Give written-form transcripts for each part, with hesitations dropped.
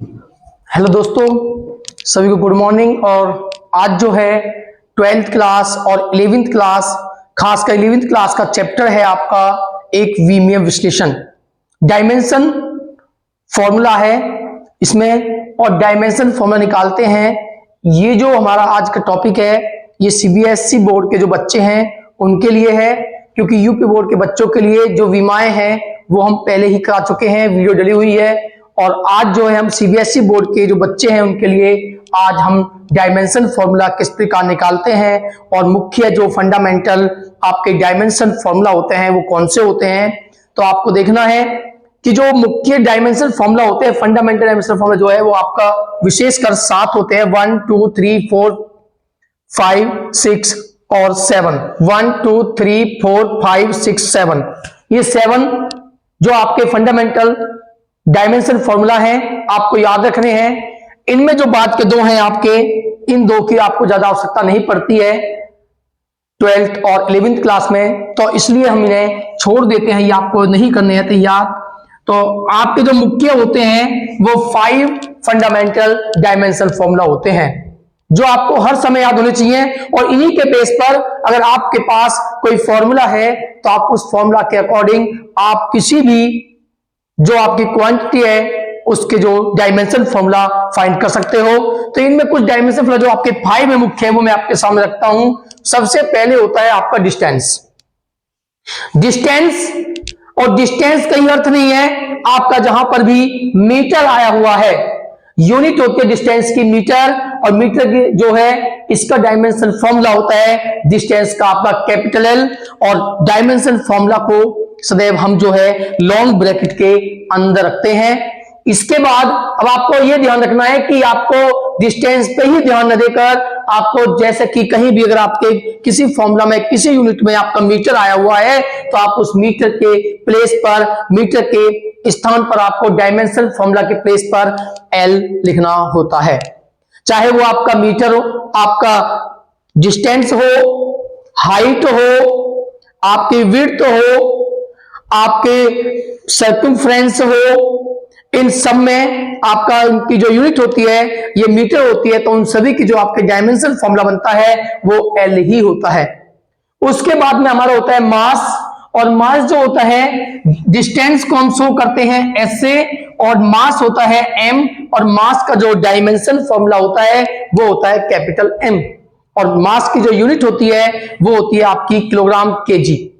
Hello दोस्तों, सभी को गुड मॉर्निंग। और आज जो है 12th क्लास और 11th क्लास, खासकर 11th क्लास का चैप्टर है आपका एक विमीय विश्लेषण। डायमेंशन फॉर्मूला है इसमें, और डायमेंशन फॉर्मूला निकालते हैं। ये जो हमारा आज का टॉपिक है ये सीबीएसई बोर्ड के जो बच्चे हैं उनके लिए है, क्योंकि यूपी बोर्ड के बच्चों के लिए जो विमाएं हैं वो हम पहले ही करा चुके हैं, वीडियो डली हुई है। और आज जो है हम सीबीएसई बोर्ड के जो बच्चे हैं उनके लिए आज हम डायमेंशन फॉर्मूला किस प्रकार निकालते हैं और मुख्य जो फंडामेंटल आपके डायमेंशन फॉर्मूला होते हैं वो कौन से होते हैं। तो आपको देखना है कि जो मुख्य डायमेंशन फॉर्मूला होते हैं, फंडामेंटल डायमेंशन फॉर्मूला जो है वो आपका विशेषकर 7 होते हैं। 1 2 3 4 5 6 और 7, 1 2 3 4 5 6 7, ये 7 जो आपके फंडामेंटल डायमेंशन फॉर्मूला है आपको याद रखने हैं। इनमें जो बाद के दो हैं आपके, इन दो की आपको ज्यादा आवश्यकता नहीं पड़ती है 12th और 11th क्लास में, तो इसलिए हम इन्हें छोड़ देते हैं, ये आपको नहीं करने हैं तैयार। तो आपके जो मुख्य होते हैं वो 5 फंडामेंटल डायमेंशन फॉर्मूला होते हैं जो आपको हर समय याद होने चाहिए। और इन्हीं के बेस पर अगर आपके पास कोई फॉर्मूला है तो आप उस फॉर्मूला के अकॉर्डिंग आप किसी भी जो आपकी क्वांटिटी है उसके जो डायमेंशन फॉर्मूला फाइंड कर सकते हो। तो इनमें कुछ डायमेंशन फॉर्मूला जो आपके 5 में मुख्य है वो मैं आपके सामने रखता हूं। सबसे पहले होता है आपका डिस्टेंस। डिस्टेंस, और डिस्टेंस का ही अर्थ नहीं है आपका जहां पर भी मीटर आया हुआ है, यूनिट होती है डिस्टेंस की मीटर, और मीटर की जो है इसका डायमेंशन फॉर्मूला होता है डिस्टेंस का आपका कैपिटल एल। और डायमेंशन फॉर्मूला को सदैव हम जो है लॉन्ग ब्रैकेट के अंदर रखते हैं। इसके बाद अब आपको यह ध्यान रखना है कि आपको डिस्टेंस पे ही ध्यान न देकर आपको, जैसे कि कहीं भी अगर आपके किसी फॉर्मूला में किसी यूनिट में आपका मीटर आया हुआ है तो आप उस मीटर के प्लेस पर, मीटर के स्थान पर आपको डायमेंशन फॉर्मूला के प्लेस पर एल लिखना होता है। चाहे वो आपका मीटर हो, आपका डिस्टेंस हो, हाइट हो, आपकी विड्थ हो, आपके सर्कमफ्रेंस हो, इन सब में आपका उनकी जो यूनिट होती है ये मीटर होती है, तो उन सभी की जो आपके डायमेंशन फॉर्मूला बनता है वो एल ही होता है। उसके बाद में हमारा होता है मास, और मास जो होता है डिस्टेंस को हम शो करते हैं एस से, और मास होता है एम, और मास का जो डायमेंशन फॉर्मूला होता है वो होता है कैपिटल एम। और मास की जो यूनिट होती है वो होती है आपकी किलोग्राम केजी।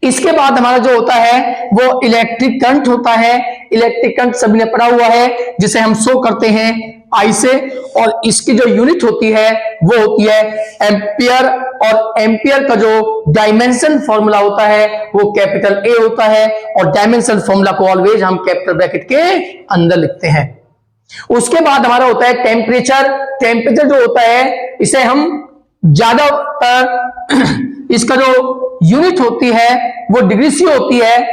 इसके बाद हमारा जो होता है वो इलेक्ट्रिक करंट होता है। इलेक्ट्रिक करंट सभी ने पढ़ा हुआ है, जिसे हम शो करते हैं आई से, और इसकी जो यूनिट होती है वो होती है एम्पियर, और एम्पियर का जो डायमेंशन फॉर्मूला होता है वो कैपिटल ए होता है, और डायमेंशन फॉर्मूला को ऑलवेज हम कैपिटल ब्रैकेट के अंदर लिखते हैं। उसके बाद हमारा होता है टेम्परेचर। टेम्परेचर जो होता है इसे हम ज्यादातर इसका जो यूनिट होती है वो डिग्री सी होती है,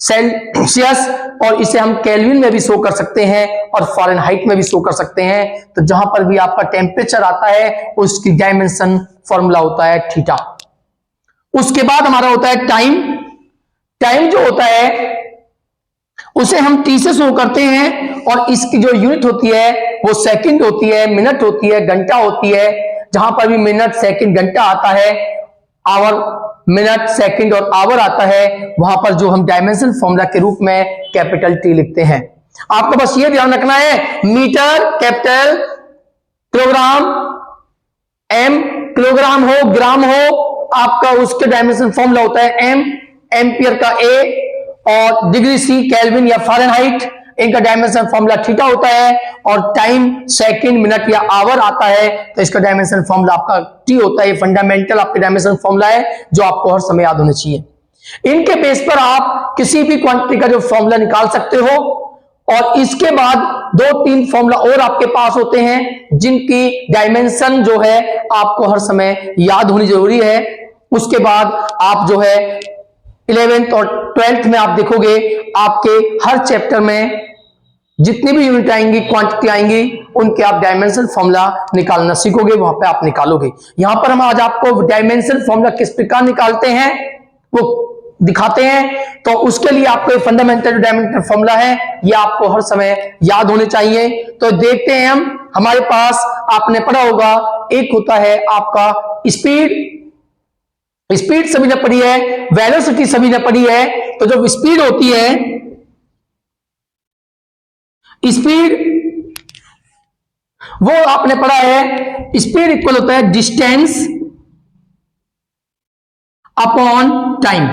सेल्सियस, और इसे हम केल्विन में भी शो कर सकते हैं और फ़ारेनहाइट में भी शो कर सकते हैं। तो जहां पर भी आपका टेम्परेचर आता है उसकी डायमेंशन फॉर्मूला होता है थीटा। उसके बाद हमारा होता है टाइम। टाइम जो होता है उसे हम टी से शो करते हैं, और इसकी जो यूनिट होती है वो सेकंड होती है, मिनट होती है, घंटा होती है। जहां पर भी मिनट, सेकंड, घंटा आता है, आवर, मिनट, सेकंड और आवर आता है, वहां पर जो हम डायमेंशन फॉर्मूला के रूप में कैपिटल टी लिखते हैं। आपको बस ये ध्यान रखना है, metre capital, kilogram M, kilogram हो, ग्राम हो, आपका उसके डायमेंशन फॉर्मूला होता है एम, एम्पियर का ए, और डिग्री सी, केल्विन या फ़ारेनहाइट, इनका डायमेंशन फॉर्मूला थीटा होता है। और टाइम सेकंड, मिनट या आवर आता है तो इसका डायमेंशन फॉर्मूला आपका टी होता है। ये फंडामेंटल आपके डायमेंशन फॉर्मूला है जो आपको हर समय याद होने चाहिए। इनके बेस पर आप किसी भी क्वांटिटी का जो फॉर्मूला निकाल सकते हो, और इसके बाद 2-3 फॉर्मूला और आपके पास होते हैं जिनकी डायमेंशन जो है आपको हर समय याद होनी जरूरी है। उसके बाद आप जो है 11th और 12th में आप देखोगे आपके हर चैप्टर में जितनी भी यूनिट आएंगी, क्वांटिटी आएंगी, उनके आप डायमेंशन फॉर्मूला निकालना सीखोगे, वहां पे आप निकालोगे। यहां पर हम आज आपको डायमेंशन फॉर्मूला किस प्रकार निकालते हैं वो दिखाते हैं, तो उसके लिए आपको फंडामेंटल डायमेंशन फॉर्मूला है, ये आपको हर समय याद होने चाहिए। तो देखते हैं हम, हमारे पास आपने पढ़ा होगा, एक होता है आपका स्पीड, स्पीड सभी ने पढ़ी है, वेलोसिटी सभी ने पढ़ी है। तो जब स्पीड होती है, स्पीड वो आपने पढ़ा है, स्पीड इक्वल होता है डिस्टेंस अपॉन टाइम।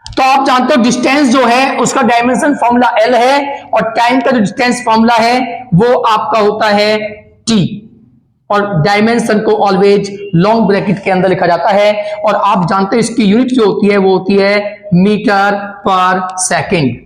तो आप जानते हो डिस्टेंस जो है उसका डायमेंशन फॉर्मूला एल है, और टाइम का जो डिस्टेंस फॉर्मूला है वो आपका होता है टी, और डायमेंशन को ऑलवेज लॉन्ग ब्रैकेट के अंदर लिखा जाता है। और आप जानते हो इसकी यूनिट जो होती है वो होती है मीटर पर सेकंड,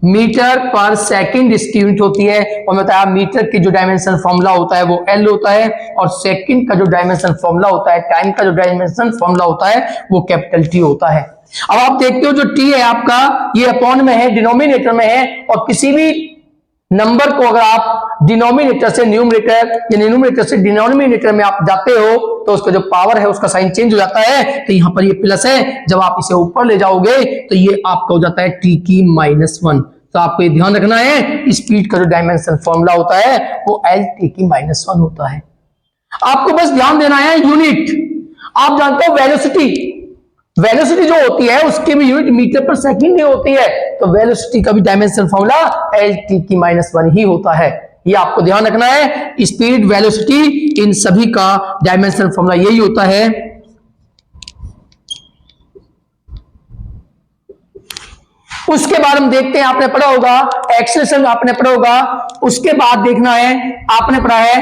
मीटर पर सेकंड इसकी यूनिट होती है। और मैं बताया मीटर की जो डायमेंशन फॉर्मूला होता है वो एल होता है, और सेकंड का जो डायमेंशन फॉर्मूला होता है, टाइम का जो डायमेंशन फॉर्मूला होता है वो कैपिटल टी होता है। अब आप देखते हो जो टी है आपका, ये अपॉन में है, डिनोमिनेटर में है, और किसी भी नंबर को अगर आप डिनोमिनेटर से न्यूमरेटर या न्यूमरेटर से डिनोमिनेटर में आप जाते हो तो उसका जो पावर है उसका साइन चेंज हो जाता है। तो यहां पर ये प्लस है, जब आप इसे ऊपर ले जाओगे तो ये आपका हो जाता है टी की -1। तो आपको ये ध्यान रखना है, स्पीड का जो डायमेंशन फॉर्मूला होता है वो एल टी की -1 होता है। आपको बस ध्यान देना है यूनिट। आप जानते हो वेलोसिटी, वेलोसिटी जो होती है उसकी भी यूनिट मीटर पर सेकंड में होती है, तो वेलोसिटी का भी डायमेंशन फॉर्मूला एल टी की -1 ही होता है। ये आपको ध्यान रखना है, स्पीड वेलोसिटी इन सभी का डायमेंशन फॉर्मूला यही होता है। उसके बाद हम देखते हैं, आपने पढ़ा होगा एक्सीलरेशन, आपने पढ़ा होगा, उसके बाद देखना है आपने पढ़ा है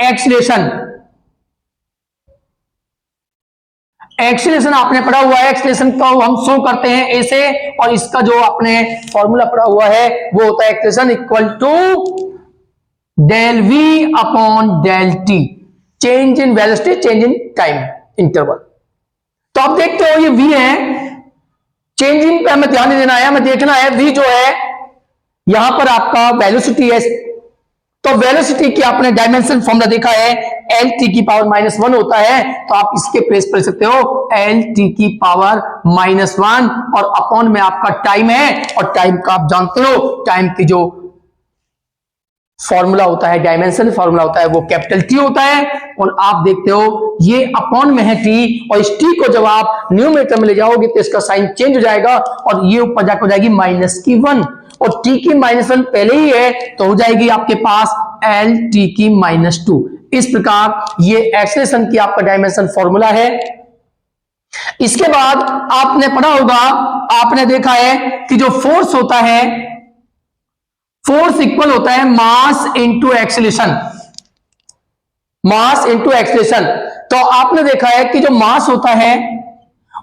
एक्सीलरेशन। एक्सीलरेशन आपने पढ़ा हुआ है, एक्सीलरेशन को हम शो करते हैं ए से, और इसका जो आपने फॉर्मूला पढ़ा हुआ है वो होता है acceleration equal to del v upon del t, change in velocity change in time interval. तो आप देखते हो ये वी है, चेंज इन पे हमें ध्यान नहीं देना है, हमें देखना है वी जो है यहां पर आपका वेलोसिटी है। तो वेलोसिटी की आपने डायमेंशन फॉर्मूला देखा है, एल टी की पावर -1 होता है। तो आप इसके प्लेस पर लिख सकते हो एल टी की पावर -1, और अपॉन में आपका टाइम है, और टाइम का आप जानते हो टाइम की जो फॉर्मूला होता है, डायमेंशन फॉर्मूला होता है वो कैपिटल टी होता है। और आप देखते हो ये अपॉन में है टी, और इस टी को जब आप न्यूमरेटर में ले जाओगे तो इसका साइन चेंज हो जाएगा, और ये ऊपर जाकर हो जाएगी -1, और टी की -1 पहले ही है तो हो जाएगी आपके पास एल टी की -2। इस प्रकार ये एक्सीलरेशन की आपका डायमेंशन फॉर्मूला है। इसके बाद आपने पढ़ा होगा, आपने देखा है कि जो फोर्स होता है, फोर्स इक्वल होता है mass into acceleration, mass into acceleration. तो आपने देखा है कि जो मास होता है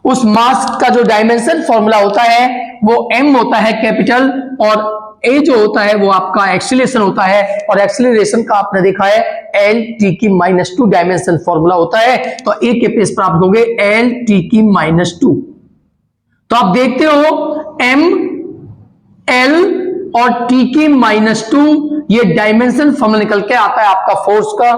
उस मास का जो डायमेंशन फॉर्मूला होता है वो m होता है कैपिटल, और a जो होता है वो आपका एक्सीलरेशन होता है, और एक्सीलरेशन का आपने देखा है एल टी की -2 डायमेंशन फॉर्मूला होता है। तो a के पेज पर आप लिखोगे एल टी की -2। तो आप देखते हो m, l और t की -2, ये डायमेंशन फॉर्मूला निकल के आता है आपका फोर्स का।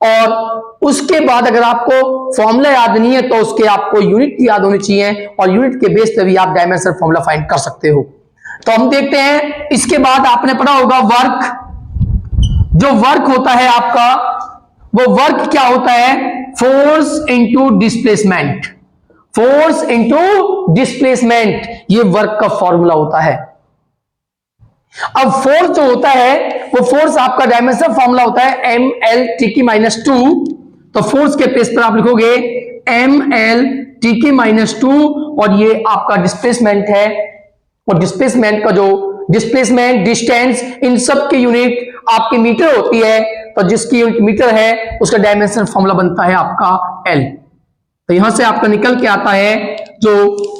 और उसके बाद अगर आपको फॉर्मूला याद नहीं है तो उसके आपको यूनिट याद होनी चाहिए, और यूनिट के बेस पे भी आप डायमेंशन फॉर्मूला फाइंड कर सकते हो। तो हम देखते हैं, इसके बाद आपने पढ़ा होगा वर्क। जो वर्क होता है आपका, वो वर्क क्या होता है, force into displacement, force into displacement, ये वर्क का फॉर्मूला होता है। अब फोर्स जो होता है वो फोर्स आपका डायमेंशन फॉर्मूला होता है एम एल टी की -2। तो फोर्स के पेज पर आप लिखोगे एम एल टी की -2, और ये आपका डिस्प्लेसमेंट है, और डिस्प्लेसमेंट का जो डिस्प्लेसमेंट, डिस्टेंस, इन सब की यूनिट आपकी मीटर होती है। तो जिसकी यूनिट मीटर है उसका डायमेंशन फॉर्मूला बनता है आपका एल। तो यहां से आपका निकल के आता है जो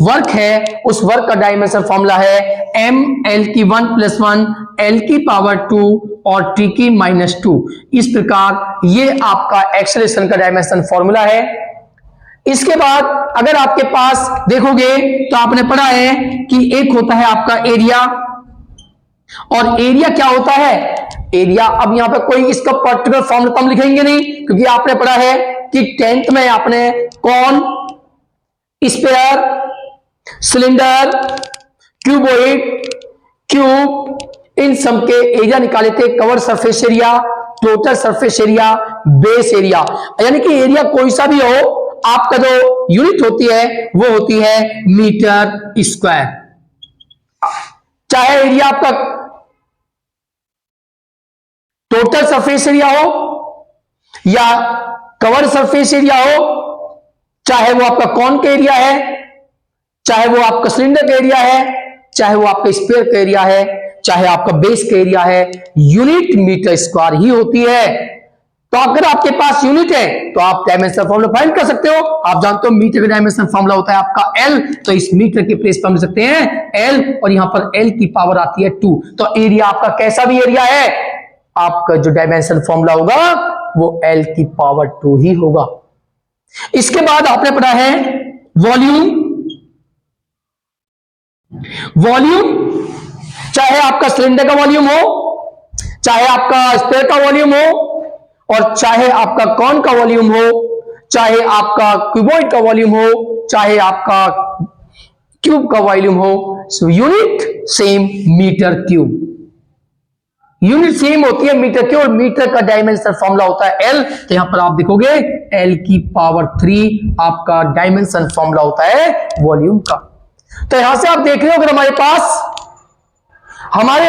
वर्क है, उस वर्क का डायमेंशन फॉर्मूला है एम एल की 1 + 1 एल की पावर 2 और टी की -2। इस प्रकार ये आपका एक्सेलरेशन का डायमेंशन फॉर्मूला है। इसके बाद अगर आपके पास देखोगे तो आपने पढ़ा है कि एक होता है आपका एरिया, और एरिया क्या होता है, एरिया, अब यहां पे कोई इसका पर्टिकुलर फॉर्मूला हम लिखेंगे नहीं, क्योंकि आपने पढ़ा है कि 10th में आपने कौन स्पेयर, सिलेंडर, क्यूबॉइड, क्यूब, इन सब के एरिया निकाले थे। Cover surface area, total surface area, base area, यानी कि एरिया कोई सा भी हो, आपका जो यूनिट होती है वो होती है मीटर स्क्वायर। चाहे एरिया आपका टोटल सरफेस एरिया हो या कवर सरफेस एरिया हो, चाहे वो आपका कॉन का एरिया है, चाहे वो आपका सिलेंडर का एरिया है, चाहे वो आपका स्पेयर का एरिया है, चाहे आपका बेस का एरिया है, यूनिट मीटर स्क्वायर ही होती है। तो अगर आपके पास यूनिट है तो आप डायमेंशन फॉर्मूला फाइंड कर सकते हो। आप जानते हो मीटर का डायमेंशन फॉर्मूला होता है आपका एल, तो इस मीटर के प्लेस पर हम लिख सकते हैं एल, और यहां पर एल की पावर आती है 2। तो एरिया आपका कैसा भी एरिया है, आपका जो डायमेंशन फॉर्मूला होगा वो एल की पावर 2 ही होगा। इसके बाद आपने पढ़ा है वॉल्यूम। वॉल्यूम चाहे आपका सिलेंडर का वॉल्यूम हो, चाहे आपका स्पेयर का वॉल्यूम हो, और चाहे आपका कॉन का वॉल्यूम हो, चाहे आपका क्यूबॉइड का वॉल्यूम हो, चाहे आपका क्यूब का वॉल्यूम हो, unit same metre cube. Unit same होती है मीटर क्यूब, और मीटर का डायमेंशन फॉर्मूला होता है एल। तो यहां पर आप देखोगे एल की पावर 3 आपका डायमेंशन फॉर्मूला होता है वॉल्यूम का। तो यहां से आप देख रहे हो अगर हमारे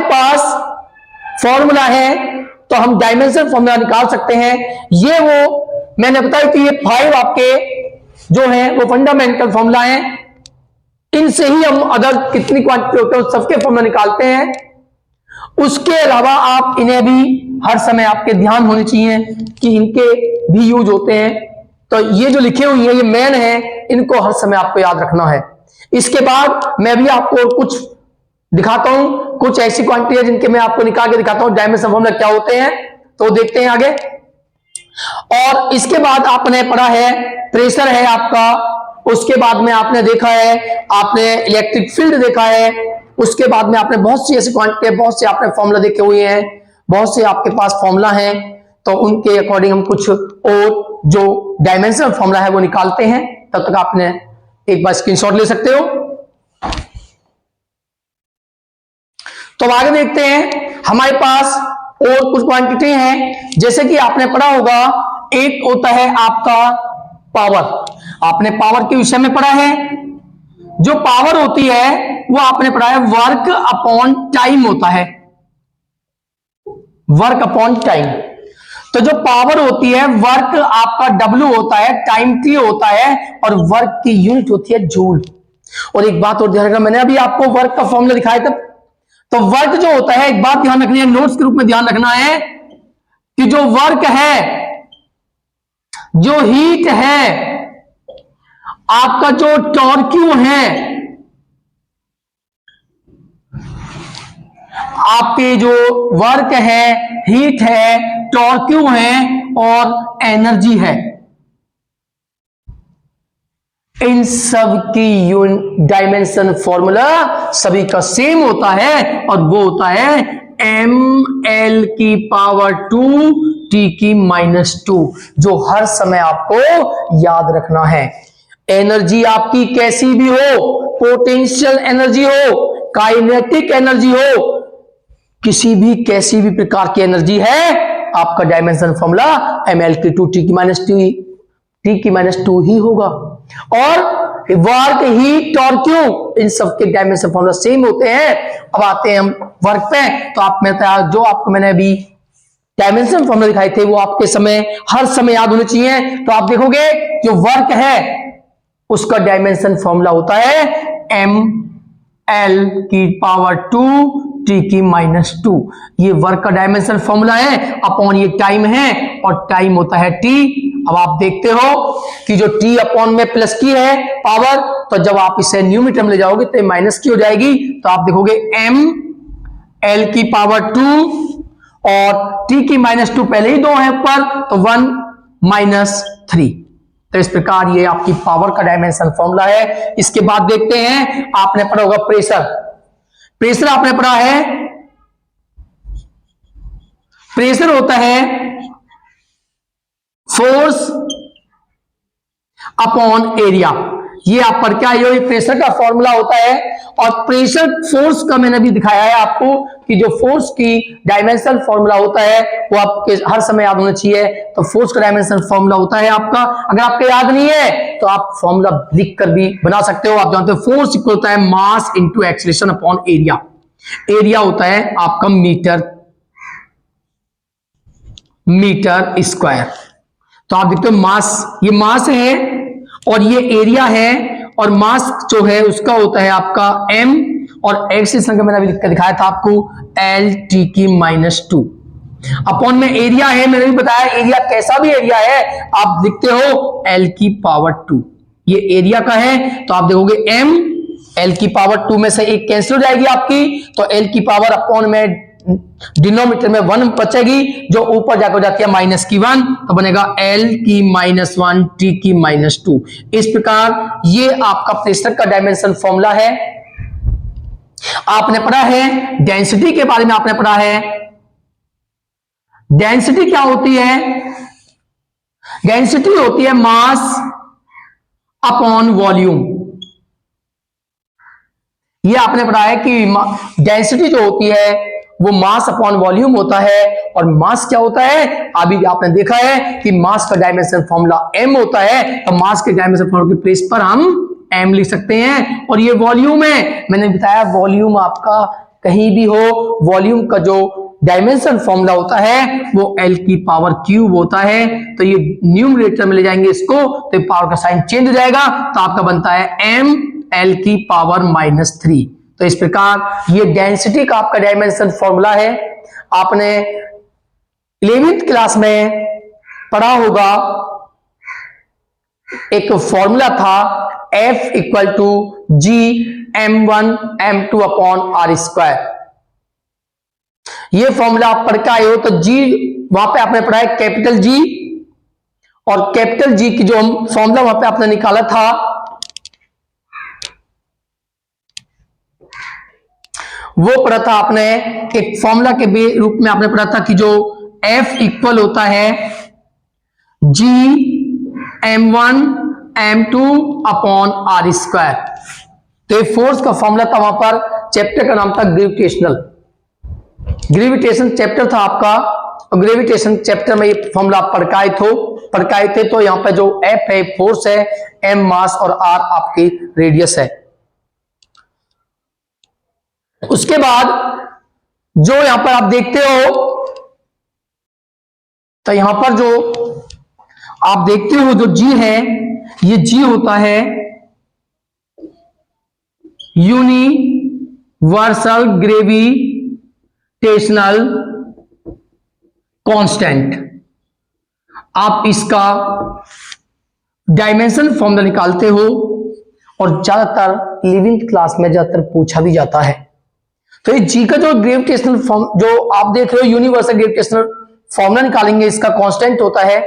पास फॉर्मूला है तो हम डायमेंशन फॉर्मूला निकाल सकते हैं। ये वो मैंने बताया कि ये 5 आपके जो हैं वो फंडामेंटल फॉर्मूला हैं, इनसे ही हम अदर कितनी क्वांटिटी होते हैं सबके फॉर्मूला निकालते हैं। उसके अलावा आप इन्हें भी हर समय आपके ध्यान होने चाहिए कि इनके भी यूज होते हैं। तो ये जो लिखे हुए हैं ये मेन है, इनको हर समय आपको याद रखना है। इसके बाद मैं भी आपको कुछ दिखाता हूं, कुछ ऐसी क्वांटिटी है जिनके मैं आपको निकाल के दिखाता हूं डायमेंशन फॉर्मूला क्या होते हैं। तो देखते हैं आगे। और इसके बाद आपने पढ़ा है प्रेशर है आपका, उसके बाद में आपने देखा है आपने इलेक्ट्रिक फील्ड देखा है, उसके बाद में आपने बहुत सी ऐसी क्वांटिटी, बहुत से आपने फॉर्मूला देखे हुए हैं, बहुत से आपके पास फॉर्मूला हैं। तो उनके अकॉर्डिंग हम कुछ और जो डायमेंशनल फॉर्मूला है वो निकालते हैं। तब तक आपने एक बार स्क्रीनशॉट ले सकते हो। तो आगे देखते हैं हमारे पास और कुछ क्वांटिटी हैं, जैसे कि आपने पढ़ा होगा एक होता है आपका पावर। आपने पावर के विषय में पढ़ा है। जो पावर होती है वो आपने पढ़ा है वर्क अपॉन टाइम होता है, वर्क अपॉन टाइम। तो जो पावर होती है वर्क आपका W होता है, टाइम T होता है, और वर्क की यूनिट होती है जूल। और एक बात और ध्यान रखना, मैंने अभी आपको वर्क का फॉर्मूला दिखाया था। तो वर्क जो होता है, एक बात ध्यान रखनी है, नोट्स के रूप में ध्यान रखना है कि जो वर्क है, जो हीट है, आपका जो टॉर्क्यू है, आपके जो वर्क है, हीट है, टॉर्क्यू है और एनर्जी है, इन सब की डायमेंशन फॉर्मूला सभी का सेम होता है, और वो होता है ml की पावर 2 t की -2, जो हर समय आपको याद रखना है। एनर्जी आपकी कैसी भी हो, पोटेंशियल एनर्जी हो, काइनेटिक एनर्जी हो, किसी भी कैसी भी प्रकार की एनर्जी है, आपका डायमेंशन फॉर्मूला ml की 2 t की -2 ही होगा। और वर्क, हीट, टॉर्क्यू, इन सब के डायमेंशन फॉर्मूला सेम होते हैं। अब आते हैं हम वर्क पे। तो आप में जो आपको मैंने अभी डायमेंशन फॉर्मूला दिखाए थे वो आपके समय हर समय याद होने चाहिए। तो आप देखोगे जो वर्क है उसका डायमेंशन फॉर्मूला होता है ml की पावर 2 t की -2। ये वर्क का डायमेंशन फॉर्मूला है, अपॉन ये टाइम है, और टाइम होता है t। अब आप देखते हो कि जो t अपॉन में प्लस की है पावर, तो जब आप इसे न्यूमरेटर में ले जाओगे तो माइनस की हो जाएगी। तो आप देखोगे m l की पावर 2 और t की -2, पहले ही 2 है ऊपर, तो 1 - 3। तो इस प्रकार ये आपकी पावर का डायमेंशन फॉर्मूला है। इसके बाद देखते हैं, आपने पढ़ा होगा प्रेशर। प्रेशर आपने पढ़ा है, प्रेशर होता है फोर्स अपॉन एरिया। ये आप पढ़ के आए हो, ये प्रेशर का फॉर्मूला होता है। और प्रेशर फोर्स का मैंने भी दिखाया है आपको कि जो फोर्स की डायमेंशनल फॉर्मूला होता है वो आपके हर समय याद होना चाहिए। तो फोर्स का डायमेंशनल फॉर्मूला होता है आपका, अगर आपको याद नहीं है तो आप फॉर्मूला लिख कर भी बना सकते हो। आप जानते हो फोर्स इक्वल होता है mass into acceleration upon area. Area होता है आपका मीटर स्क्वायर। तो आप देखते हो मास, ये मास है और ये एरिया है, और मास जो है उसका होता है आपका m, और एक्सीलरेशन का मैंने अभी लिख कर दिखाया था आपको LT की -2 अपॉन में एरिया है। मैंने भी बताया एरिया कैसा भी एरिया है आप लिखते हो L की पावर 2। ये एरिया का है तो आप देखोगे m, L की पावर 2 में से एक कैंसिल हो जाएगी आपकी, तो L की पावर अपॉन में डिनोमिनेटर में 1 बचेगी, जो ऊपर जाकर जाती है -1, तो बनेगा L की -1 T की -2। इस प्रकार ये आपका प्रेशर का डायमेंशन फॉर्मूला है। आपने पढ़ा है डेंसिटी के बारे में, आपने पढ़ा है डेंसिटी क्या होती है। डेंसिटी होती है मास अपॉन वॉल्यूम। ये आपने पढ़ा है कि डेंसिटी जो होती है वो मास अपॉन वॉल्यूम होता है। और मास क्या होता है, अभी आपने देखा है कि मास का डायमेंशन फॉर्मूला m होता है, तो मास के डायमेंशन फॉर्मूला के प्लेस पर हम m लिख सकते हैं। और ये वॉल्यूम है, मैंने बताया वॉल्यूम आपका कहीं भी हो, वॉल्यूम का जो डायमेंशन फॉर्मूला होता है वो L की पावर क्यूब होता है। तो ये न्यूमरेटर में ले जाएंगे इसको, तो पावर का साइन चेंज हो जाएगा, तो आपका बनता है m L की पावर -3। तो इस प्रकार ये डेंसिटी का आपका डायमेंशन फॉर्मूला है। आपने 11th क्लास में पढ़ा होगा, एक फॉर्मूला था F equal to G m1 m2 upon r²। ये फॉर्मूला आप पढ़ के आए हो, तो G वहां पे आपने पढ़ा है कैपिटल G, और कैपिटल G की जो फॉर्मूला वहां पे आपने निकाला था वो पढ़ा था आपने, एक फॉर्मूला के रूप में आपने पढ़ा था कि जो F इक्वल होता है G m1 m2 upon r²। तो ये फोर्स का फॉर्मूला था, वहां पर चैप्टर का नाम था ग्रेविटेशन चैप्टर था आपका, और ग्रेविटेशन चैप्टर में ये फॉर्मूला आप पढ़ाए थे। तो यहां पे जो F है फोर्स है, m मास और r आपकी रेडियस है। उसके बाद जो यहां पर आप देखते हो, तो यहां पर जो आप देखते हो जो G है, ये G होता है यूनिवर्सल ग्रेविटेशनल कांस्टेंट। आप इसका डायमेंशन फॉर्मूला निकालते हो, और ज्यादातर 11th क्लास में ज्यादातर पूछा भी जाता है। तो ये G का जो ग्रेविटेशनल फॉर्म जो आप देख रहे हो, यूनिवर्सल ग्रेविटेशनल फॉर्मूला निकालेंगे, इसका कांस्टेंट होता है।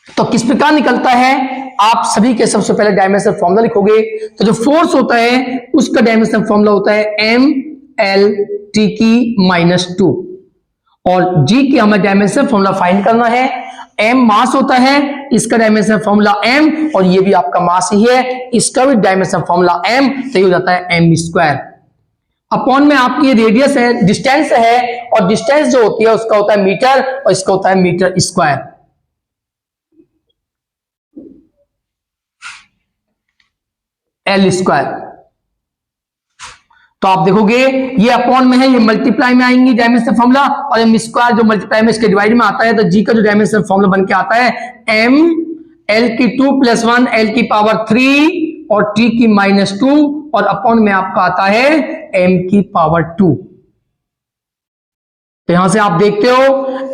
तो किस प्रकार निकलता है, आप सभी के सबसे पहले डायमेंशन फॉर्मूला लिखोगे। तो जो फोर्स होता है उसका डायमेंशन फॉर्मूला होता है mLT की -2, और G की हमें डायमेंशन फॉर्मूला फाइंड करना है। m मास होता है, इसका डायमेंशन फॉर्मूला m, और ये भी आपका मास ही है, इसका भी डायमेंशन फॉर्मूला m, तो ये हो जाता है m²। अपॉन में आपकी ये रेडियस है, डिस्टेंस है, और डिस्टेंस जो होती है उसका होता है मीटर, और इसका होता है मीटर स्क्वायर। L²। तो आप देखोगे ये अपॉन में है, ये मल्टीप्लाई में आएंगी डायमेंशन फॉर्मूला, और m स्क्वायर जो मल्टीप्लाई में इसके डिवाइड में आता है, तो G का जो डायमेंशन फॉर्मूला बन के आता है m L की 2 + 1 L की पावर 3 और T की -2, और अपॉन में आपका आता है m की पावर 2। तो यहां से आप देखते हो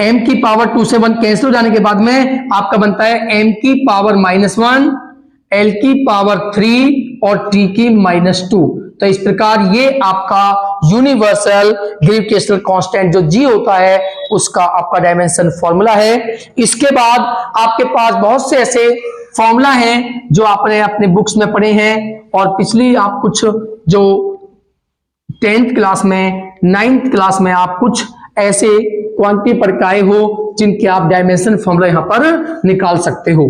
m की पावर 2 से 1 कैंसिल हो जाने के बाद में आपका बनता है m की पावर -1 L की पावर 3 और T की -2। तो इस प्रकार ये आपका यूनिवर्सल ग्रेविटेशनल कांस्टेंट जो G होता है उसका आपका डायमेंशन फॉर्मूला है। इसके बाद आपके पास बहुत से ऐसे फॉर्मूला हैं जो आपने अपने बुक्स में पढ़े हैं, और पिछली आप कुछ जो 10th क्लास में 9th क्लास में आप कुछ ऐसे क्वांटिटी पढ़ के आए हो जिनके आप डायमेंशन फॉर्मूला यहां पर निकाल सकते हो।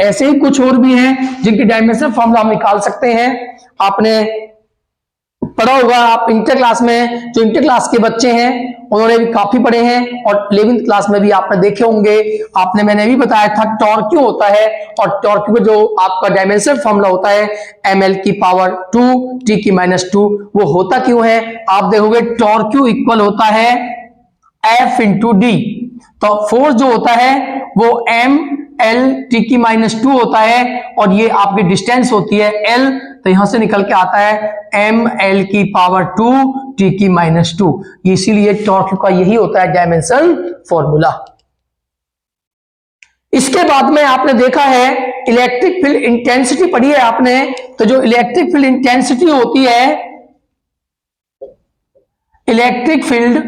ऐसे ही कुछ और भी हैं जिनके डायमेंशन फॉर्मूला हम निकाल सकते हैं। आपने पढ़ा होगा, आप इंटर क्लास में, जो इंटर क्लास के बच्चे हैं उन्होंने भी काफी पढ़े हैं, और 11वीं क्लास में भी आपने देखे होंगे। आपने मैंने भी बताया था टॉर्क क्यों होता है, और टॉर्क का जो आपका डायमेंशन फॉर्मूला होता है ml की पावर 2 t की -2, वो होता क्यों है? आप देखोगे टॉर्क क्यू इक्वल होता है F इंटू डी। तो फोर्स जो होता है वो ml t की -2 होता है, और ये आपकी डिस्टेंस होती है l, तो यहां से निकल के आता है ml की पावर 2 t की -2। इसीलिए टॉर्क का यही होता है डायमेंशन फॉर्मूला। इसके बाद में आपने देखा है इलेक्ट्रिक फील्ड इंटेंसिटी पढ़ी है आपने, तो जो इलेक्ट्रिक फील्ड इंटेंसिटी होती है, इलेक्ट्रिक फील्ड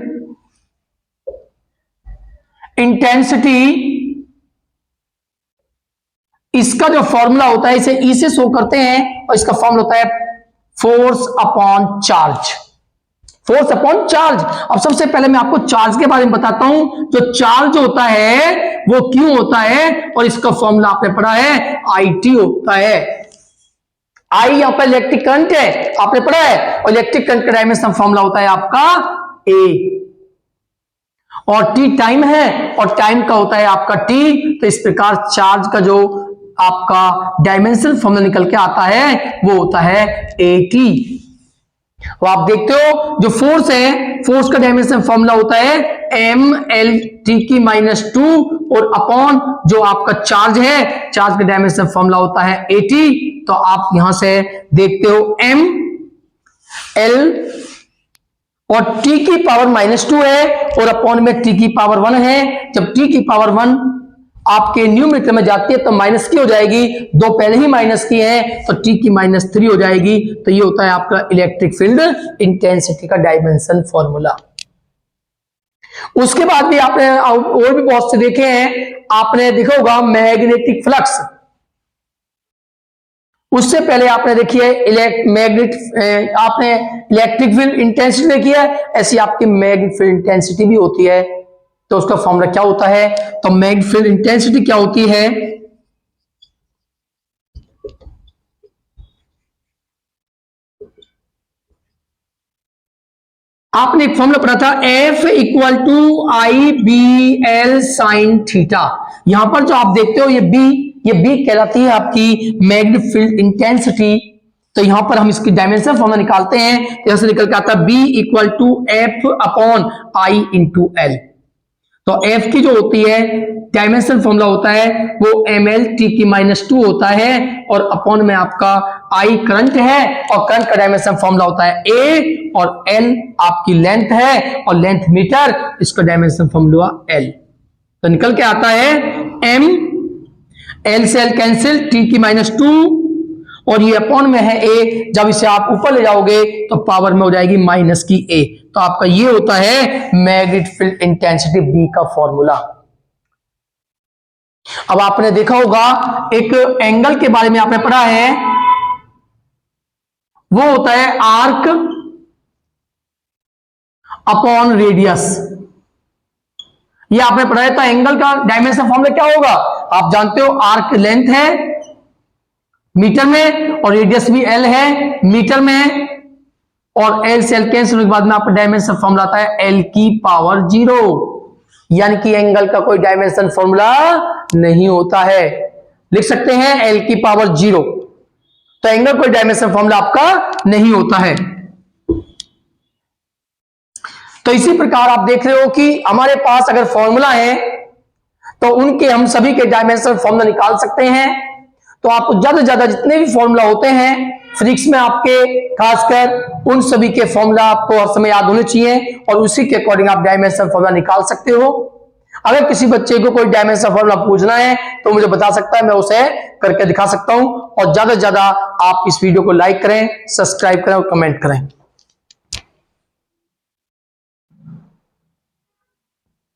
इंटेंसिटी, इसका जो फॉर्मूला होता है इसे ई से शो करते हैं, और इसका फॉर्मूला होता है force upon charge. Force upon charge. अब सबसे पहले मैं आपको चार्ज के बारे में बताता हूं। जो चार्ज होता है वो क्यों होता है, और इसका फॉर्मूला आपने पढ़ा है IT होता है। आई यहां पर इलेक्ट्रिक करंट है, आपने पढ़ा है, और इलेक्ट्रिक करंट का डायमेंशन फॉर्मूला होता है आपका A, और T टाइम है, और टाइम का होता है आपका T। तो इस प्रकार चार्ज का जो आपका डायमेंशन फॉर्मूला निकल के आता है वो होता है AT। तो आप देखते हो जो फोर्स है, फोर्स का डायमेंशन फॉर्मूला होता है ml t की -2, और अपॉन जो आपका चार्ज है, चार्ज का डायमेंशन फॉर्मूला होता है AT। तो आप यहां से देखते हो m l और t की पावर -2 है, और अपॉन में t की पावर 1 है। जब t की पावर 1 आपके न्यूमरेटर में जाती है तो माइनस की हो जाएगी, दो पहले ही माइनस की है तो t की -3 हो जाएगी। तो ये होता है आपका इलेक्ट्रिक फील्ड इंटेंसिटी का डायमेंशन फॉर्मूला। उसके बाद भी आपने और भी बहुत से देखे हैं। आपने देखा होगा मैग्नेटिक फ्लक्स, उससे पहले आपने देखिए आपने इलेक्ट्रिक फील्ड इंटेंसिटी देखी है, ऐसी आपकी मैग्नेटिक फील्ड इंटेंसिटी भी होती है। तो उसका फॉर्मूला क्या होता है? तो मैग्नेटिक फील्ड इंटेंसिटी क्या होती है? आपने एक फॉर्मूला पढ़ा था F equal to IBL sine theta. यहां पर जो आप देखते हो ये B कहलाती है आपकी मैग्नेटिक फील्ड इंटेंसिटी। तो यहां पर हम इसकी डायमेंशन फॉर्मूला निकालते हैं, यहां से निकल के आता है B equal to F upon I into L। तो F की जो होती है डायमेंशन फॉर्मूला होता है वो ml t की -2 होता है, और अपॉन में आपका I करंट है, और करंट का डायमेंशन फॉर्मूला होता है A, और L आपकी लेंथ है, और लेंथ मीटर, इसका डायमेंशन फॉर्मूला L। तो निकल के आता है m, L से L कैंसिल, t की -2, और ये अपॉन में है A। जब इसे आप ऊपर ले जाओगे तो पावर में हो जाएगी -A। तो आपका ये होता है मैग्नेटिक फील्ड इंटेंसिटी B का फॉर्मूला। अब आपने देखा होगा एक एंगल के बारे में आपने पढ़ा है, वो होता है आर्क अपॉन रेडियस। ये आपने पढ़ा है। तो एंगल का डायमेंशन फॉर्मूला क्या होगा? आप जानते हो आर्क लेंथ है मीटर में, और रेडियस भी L है मीटर में, और L से L कैंसिल होने के बाद में आपका डायमेंशन फॉर्मूला आता है L की पावर 0। यानी कि एंगल का कोई डायमेंशन फॉर्मूला नहीं होता है, लिख सकते हैं L की पावर 0। तो एंगल कोई डायमेंशन फॉर्मूला आपका नहीं होता है। तो इसी प्रकार आप देख रहे हो कि हमारे पास अगर फॉर्मूला है तो उनके हम सभी के डायमेंशन फॉर्मूला निकाल सकते हैं। तो आपको ज्यादा से ज्यादा जितने भी फॉर्मूला होते हैं फिजिक्स में आपके, खासकर उन सभी के फॉर्मूला आपको हर समय याद होने चाहिए, और उसी के अकॉर्डिंग आप डायमेंशन फॉर्मूला निकाल सकते हो। अगर किसी बच्चे को कोई डायमेंशन फॉर्मूला पूछना है तो मुझे बता सकता है, मैं उसे करके दिखा सकता हूं। और ज्यादा से ज्यादा आप इस वीडियो को लाइक करें, सब्सक्राइब करें और कमेंट करें।